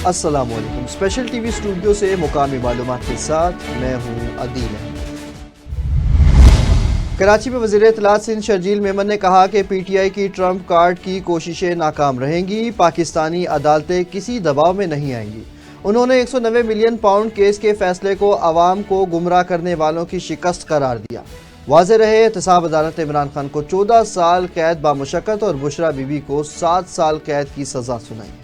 السلام علیکم۔ Special T V studio سے مقامی معلومات کے ساتھ میں ہوں عدیل احمد۔ کراچی میں وزیر اطلاعات سندھ شرجیل میمن نے کہا کہ پی ٹی آئی کی ٹرمپ کارڈ کی کوششیں ناکام رہیں گی، پاکستانی عدالتیں کسی دباؤ میں نہیں آئیں گی۔ انہوں نے 190 ملین پاؤنڈ کیس کے فیصلے کو عوام کو گمراہ کرنے والوں کی شکست قرار دیا۔ واضح رہے، احتساب عدالت نے عمران خان کو 14 سال قید بامشقت اور بشرا بی بی کو 7 سال قید کی سزا سنائی۔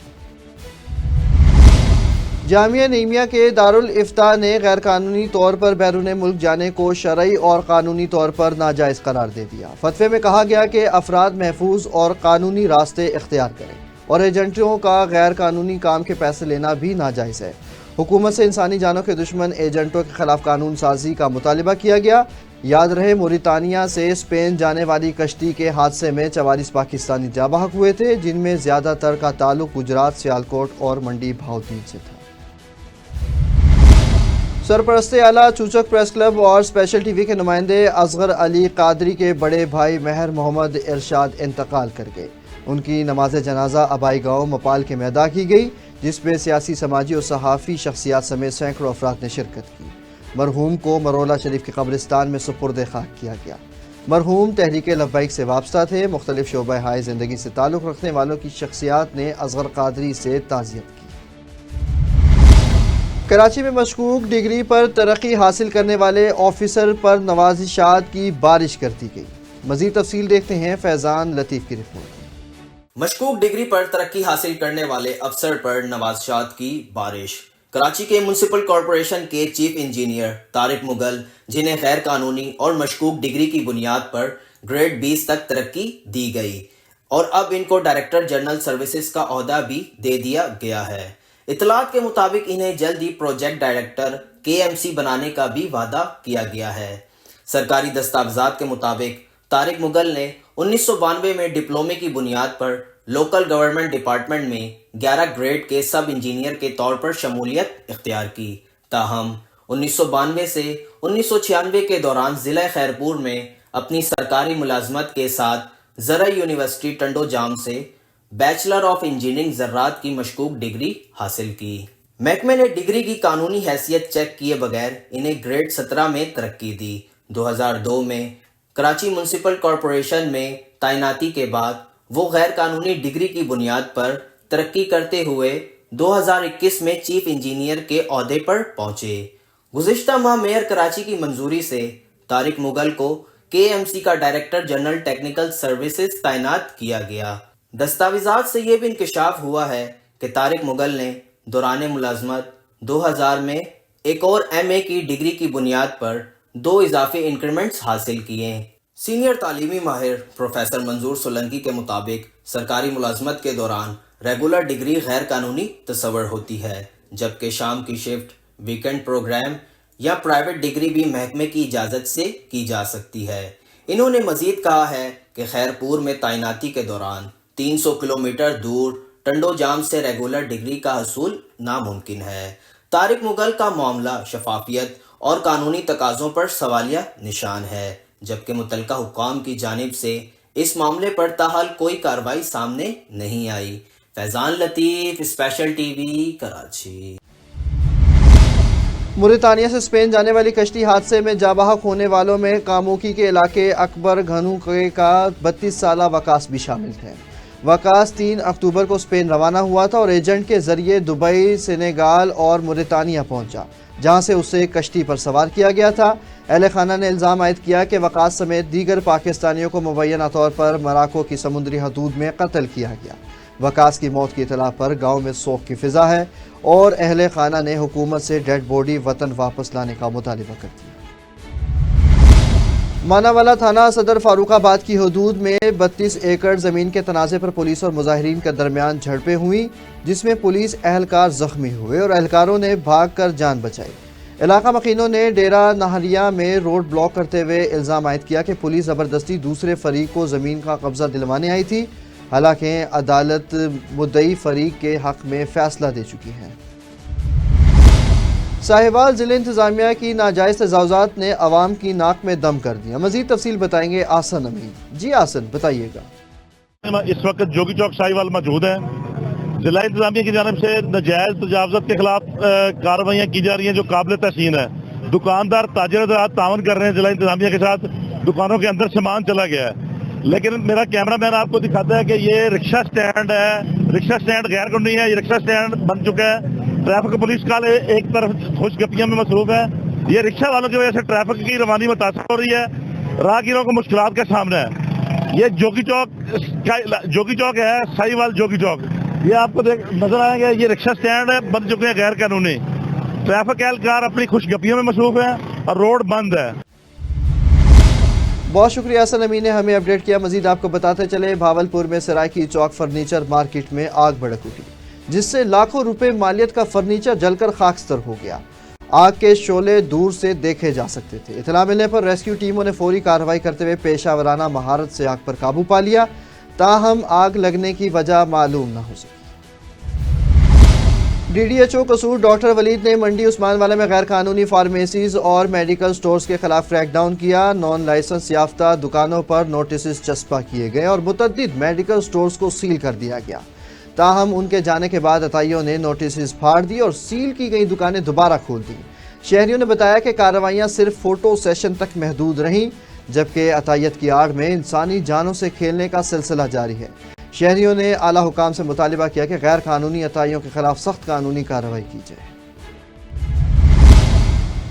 جامعہ نعیمیہ کے دارالافتاء نے غیر قانونی طور پر بیرون ملک جانے کو شرعی اور قانونی طور پر ناجائز قرار دے دیا۔ فتوے میں کہا گیا کہ افراد محفوظ اور قانونی راستے اختیار کریں اور ایجنٹوں کا غیر قانونی کام کے پیسے لینا بھی ناجائز ہے۔ حکومت سے انسانی جانوں کے دشمن ایجنٹوں کے خلاف قانون سازی کا مطالبہ کیا گیا۔ یاد رہے، موریتانیہ سے اسپین جانے والی کشتی کے حادثے میں 44 پاکستانی جاں بحق ہوئے تھے، جن میں زیادہ تر کا تعلق گجرات، سیالکوٹ اور منڈی بہاؤدین سے تھا۔ سرپرست اعلیٰ چوچک پریس کلب اور اسپیشل ٹی وی کے نمائندے اصغر علی قادری کے بڑے بھائی مہر محمد ارشاد انتقال کر گئے۔ ان کی نماز جنازہ آبائی گاؤں مپال کے میں ادا کی گئی، جس میں سیاسی، سماجی اور صحافی شخصیات سمیت سینکڑوں افراد نے شرکت کی۔ مرحوم کو مرولا شریف کے قبرستان میں سپرد خاک کیا گیا۔ مرحوم تحریک لبیک سے وابستہ تھے۔ مختلف شعبہ ہائے زندگی سے تعلق رکھنے والوں کی شخصیات نے اصغر قادری سے تعزیت کی۔ کراچی میں مشکوک ڈگری پر ترقی حاصل کرنے والے آفیسر پر نوازشات کی بارش کر دی گئی۔ مزید تفصیل دیکھتے ہیں فیضان لطیف کی رپورٹ۔ مشکوک ڈگری پر ترقی حاصل کرنے والے افسر پر نوازشات کی بارش۔ کراچی کے میونسپل کارپوریشن کے چیف انجینئر طارق مغل، جنہیں غیر قانونی اور مشکوک ڈگری کی بنیاد پر گریڈ 20 تک ترقی دی گئی اور اب ان کو ڈائریکٹر جنرل سروسز کا عہدہ بھی دے دیا گیا ہے۔ اطلاعات کے مطابق انہیں جلد ہی پروجیکٹ ڈائریکٹر KMC بنانے کا بھی وعدہ کیا گیا ہے۔ سرکاری دستاویزات کے مطابق طارق مغل نے 1992 میں ڈپلومے کی بنیاد پر لوکل گورنمنٹ ڈپارٹمنٹ میں 11 گریڈ کے سب انجینئر کے طور پر شمولیت اختیار کی۔ تاہم 1992 سے 1996 کے دوران ضلع خیرپور میں اپنی سرکاری ملازمت کے ساتھ زرعی یونیورسٹی ٹنڈو جام سے بیچلر آف انجینئرنگ زراعت کی مشکوک ڈگری حاصل کی۔ محکمے نے ڈگری کی قانونی حیثیت چیک کیے بغیر انہیں گریڈ 17 میں ترقی دی۔ 2002 میں کراچی میونسپل کارپوریشن میں تعیناتی کے بعد وہ غیر قانونی ڈگری کی بنیاد پر ترقی کرتے ہوئے 2021 میں چیف انجینئر کے عہدے پر پہنچے۔ گزشتہ ماہ میئر کراچی کی منظوری سے طارق مغل کو KMC کا ڈائریکٹر جنرل ٹیکنیکل سروسز تعینات کیا گیا۔ دستاویزات سے یہ بھی انکشاف ہوا ہے کہ طارق مغل نے دوران ملازمت 2000 میں ایک اور MA کی ڈگری کی بنیاد پر 2 اضافی انکریمنٹس حاصل کیے۔ سینئر تعلیمی ماہر پروفیسر منظور سولنگی کے مطابق سرکاری ملازمت کے دوران ریگولر ڈگری غیر قانونی تصور ہوتی ہے، جبکہ شام کی شفٹ، ویکنڈ پروگرام یا پرائیویٹ ڈگری بھی محکمے کی اجازت سے کی جا سکتی ہے۔ انہوں نے مزید کہا ہے کہ خیرپور میں تعیناتی کے دوران 300 کلومیٹر دور ٹنڈو جام سے ریگولر ڈگری کا حصول ناممکن ہے۔ طارق مغل کا معاملہ شفافیت اور قانونی تقاضوں پر سوالیہ نشان ہے، جبکہ متعلقہ حکام کی جانب سے اس معاملے پر تاحال کوئی کارروائی سامنے نہیں آئی۔ فیضان لطیف، special T V, Karachi. Mauritania سے اسپین جانے والی کشتی حادثے میں جاں بحق ہونے والوں میں کاموکی کے علاقے اکبر گھنوکے کا 32 سالہ وقاص بھی شامل ہے۔ وقاص 3 اکتوبر کو اسپین روانہ ہوا تھا اور ایجنٹ کے ذریعے دبئی، سینیگال اور موریتانیہ پہنچا، جہاں سے اسے کشتی پر سوار کیا گیا تھا۔ اہل خانہ نے الزام عائد کیا کہ وقاص سمیت دیگر پاکستانیوں کو مبینہ طور پر مراکو کی سمندری حدود میں قتل کیا گیا۔ وقاص کی موت کی اطلاع پر گاؤں میں سوگ کی فضا ہے اور اہل خانہ نے حکومت سے ڈیڈ باڈی وطن واپس لانے کا مطالبہ کر دیا۔ ماناوالا تھانہ صدر فاروق آباد کی حدود میں 32 ایکڑ زمین کے تنازع پر پولیس اور مظاہرین کے درمیان جھڑپیں ہوئیں، جس میں پولیس اہلکار زخمی ہوئے اور اہلکاروں نے بھاگ کر جان بچائی۔ علاقہ مکینوں نے ڈیرہ نہریہ میں روڈ بلاک کرتے ہوئے الزام عائد کیا کہ پولیس زبردستی دوسرے فریق کو زمین کا قبضہ دلوانے آئی تھی، حالانکہ عدالت مدعی فریق کے حق میں فیصلہ دے چکی ہے۔ ساہیوال ضلع انتظامیہ کی ناجائز تجاوزات نے عوام کی ناک میں دم کر دیا۔ مزید تفصیل بتائیں گے آسن امین۔ جی آسن، بتائیے گا۔ اس وقت جوگی چوک ساہیوال موجود ہے ضلع انتظامیہ کی جانب سے ناجائز تجاوزات کے خلاف کارروائیاں کی جا رہی ہیں جو قابل تحسین ہے. دکاندار تاجر حضرات تعاون کر رہے ہیں ضلع انتظامیہ کے ساتھ. دکانوں کے اندر سامان چلا گیا ہے، لیکن میرا کیمرہ مین آپ کو دکھاتا ہے کہ یہ رکشہ سٹینڈ ہے. رکشہ سٹینڈ غیر قانونی ہے. یہ رکشہ سٹینڈ بن چکا ہے. ٹریفک پولیس کا ایک طرف خوش گپیوں میں مصروف ہے. یہ رکشہ والوں کی وجہ سے ٹریفک کی روانی متاثر ہو رہی ہے. راہگیروں کو مشکلات کا سامنا ہے. یہ جوگی چوک ہے، سائی وال جوگی چوک. یہ آپ کو نظر آئیں گے، یہ رکشہ سٹینڈ ہے، بن چکے ہیں غیر قانونی. ٹریفک اہلکار اپنی خوش گپیوں میں مصروف ہیں اور روڈ بند ہے. بہت شکریہ حسن امین نے ہمیں اپڈیٹ کیا. مزید آپ کو بتاتے چلے بھاولپور میں سرائکی چوک فرنیچر مارکیٹ میں آگ بھڑک اٹھی، جس سے لاکھوں روپے مالیت کا فرنیچر جل کر خاکستر ہو گیا. آگ کے شعلے دور سے دیکھے جا سکتے تھے. اطلاع ملنے پر ریسکیو ٹیموں نے فوری کارروائی کرتے ہوئے پیشہ ورانہ مہارت سے آگ پر قابو پا لیا. تاہم آگ لگنے کی وجہ معلوم نہ ہو سکی. ڈی ڈی ایچ او قصور ڈاکٹر ولید نے منڈی عثمان والا میں غیر قانونی فارمیسیز اور میڈیکل سٹورز کے خلاف کریک ڈاؤن کیا. نان لائسنس یافتہ دکانوں پر نوٹسز چسپاں کیے گئے اور متعدد میڈیکل سٹورز کو سیل کر دیا گیا. تاہم ان کے جانے کے بعد عطائیوں نے نوٹسز پھاڑ دی اور سیل کی گئی دکانیں دوبارہ کھول دیں. شہریوں نے بتایا کہ کارروائیاں صرف فوٹو سیشن تک محدود رہیں، جبکہ عطیت کی آڑ میں انسانی جانوں سے کھیلنے کا سلسلہ جاری ہے. شہریوں نے اعلیٰ حکام سے مطالبہ کیا کہ غیر قانونی عطائیوں کے خلاف سخت قانونی کارروائی کی جائے.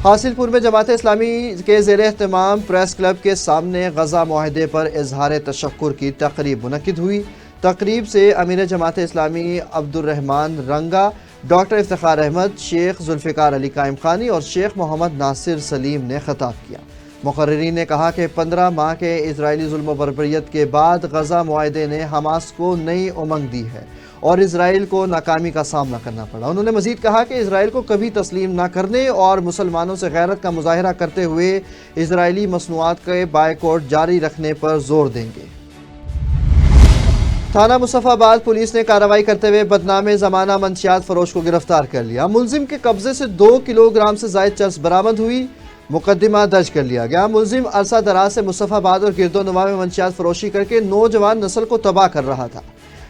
حاصل پور میں جماعت اسلامی کے زیر اہتمام پریس کلب کے سامنے غزہ معاہدے پر اظہار تشکر کی تقریب منعقد ہوئی. تقریب سے امیر جماعت اسلامی عبد الرحمن رنگا، ڈاکٹر افتخار احمد، شیخ ذوالفقار علی قائم خانی اور شیخ محمد ناصر سلیم نے خطاب کیا. مقررین نے کہا کہ 15 ماہ کے اسرائیلی ظلم و بربریت کے بعد غزہ معاہدے نے حماس کو نئی امنگ دی ہے اور اسرائیل کو ناکامی کا سامنا کرنا پڑا. انہوں نے مزید کہا کہ اسرائیل کو کبھی تسلیم نہ کرنے اور مسلمانوں سے غیرت کا مظاہرہ کرتے ہوئے اسرائیلی مصنوعات کے بائیکاٹ جاری رکھنے پر زور دیں گے. تھانہ مصطفی آباد پولیس نے کارروائی کرتے ہوئے بدنام زمانہ منشیات فروش کو گرفتار کر لیا. ملزم کے قبضے سے 2 کلو گرام سے زائد چرس برآمد ہوئی. مقدمہ درج کر لیا گیا. ملزم عرصہ دراز سے مصطفی آباد اور گرد و نواح میں منشیات فروشی کر کے نوجوان نسل کو تباہ کر رہا تھا.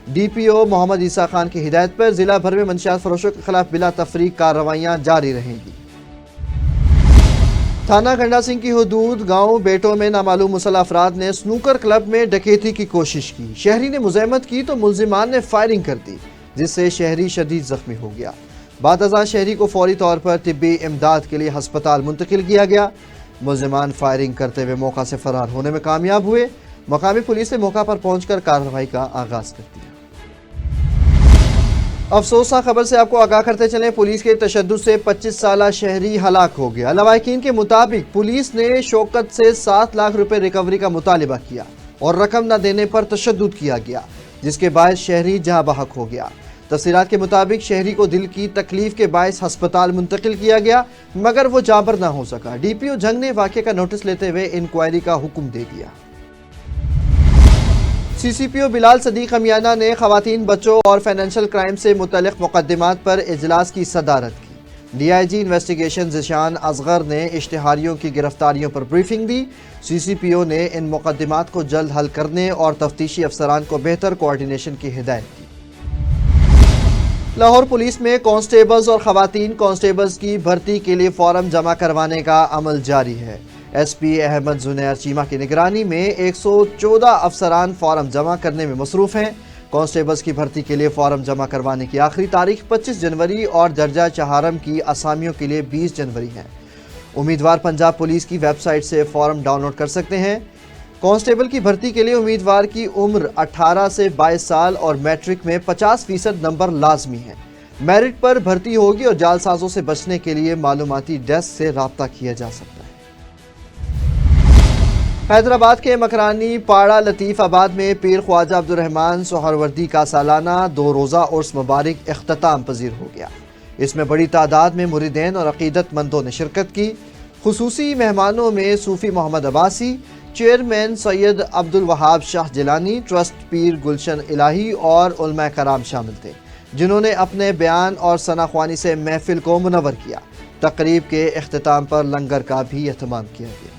ڈی پی او محمد عیسیٰ خان کی ہدایت پر ضلع بھر میں منشیات فروشوں کے خلاف بلا تفریق کارروائیاں جاری رہیں گی. تھانہ گھنڈا سنگھ کی حدود گاؤں بیٹوں میں نامعلوم مسلح افراد نے سنوکر کلب میں ڈکیتی کی کوشش کی. شہری نے مزاحمت کی تو ملزمان نے فائرنگ کر دی، جس سے شہری شدید زخمی ہو گیا. بعد ازاں شہری کو فوری طور پر طبی امداد کے لیے ہسپتال منتقل کیا گیا. ملزمان فائرنگ کرتے ہوئے موقع سے فرار ہونے میں کامیاب ہوئے. مقامی پولیس نے موقع پر پہنچ کر کارروائی کا آغاز کر دیا. افسوسناک خبر سے آپ کو آگاہ کرتے چلیں، پولیس کے تشدد سے 25 سالہ شہری ہلاک ہو گیا. لواحقین کے مطابق پولیس نے شوکت سے 7 لاکھ روپے ریکوری کا مطالبہ کیا اور رقم نہ دینے پر تشدد کیا گیا، جس کے باعث شہری جہاں بحق ہو گیا. تفصیلات کے مطابق شہری کو دل کی تکلیف کے باعث ہسپتال منتقل کیا گیا، مگر وہ جابر نہ ہو سکا. ڈی پی او جنگ نے واقعے کا نوٹس لیتے ہوئے انکوائری کا حکم دے دیا. سی سی پی او بلال صدیق امیانہ نے خواتین، بچوں اور فائنینشل کرائم سے متعلق مقدمات پر اجلاس کی صدارت کی. D I G investigation Zeeshan Asghar نے اشتہاریوں کی گرفتاریوں پر بریفنگ دی. سی سی پی او نے ان مقدمات کو جلد حل کرنے اور تفتیشی افسران کو بہتر کوارڈینیشن کی ہدایت کی. لاہور پولیس میں کانسٹیبلز اور خواتین کانسٹیبلز کی بھرتی کے لیے فارم جمع کروانے کا عمل جاری ہے. ایس پی احمد زنیر چیمہ کی نگرانی میں 114 افسران فارم جمع کرنے میں مصروف ہیں. کانسٹیبلز کی بھرتی کے لیے فارم جمع کروانے کی آخری تاریخ 25 جنوری اور درجہ چہارم کی اسامیوں کے لیے 20 جنوری ہے. امیدوار پنجاب پولیس کی ویب سائٹ سے فارم ڈاؤن لوڈ کر سکتے ہیں. کانسٹیبل کی بھرتی کے لیے امیدوار کی عمر 18 سے 22 سال اور میٹرک میں 50% نمبر لازمی ہے. میرٹ پر بھرتی ہوگی اور جعلسازوں سے بچنے کے لیے معلوماتی ڈیسک سے رابطہ کیا جا سکتا ہے. حیدرآباد کے مکرانی پاڑا لطیف آباد میں پیر خواجہ عبد الرحمن سہروردی کا سالانہ 2 روزہ عرس مبارک اختتام پذیر ہو گیا. اس میں بڑی تعداد میں مریدین اور عقیدت مندوں نے شرکت کی. خصوصی مہمانوں میں صوفی محمد عباسی، چیئرمین سید عبد الوہاب شاہ جیلانی، ٹرسٹ پیر گلشن الہی اور علماء کرام شامل تھے، جنہوں نے اپنے بیان اور ثنا خوانی سے محفل کو منور کیا. تقریب کے اختتام پر لنگر کا بھی اہتمام کیا گیا.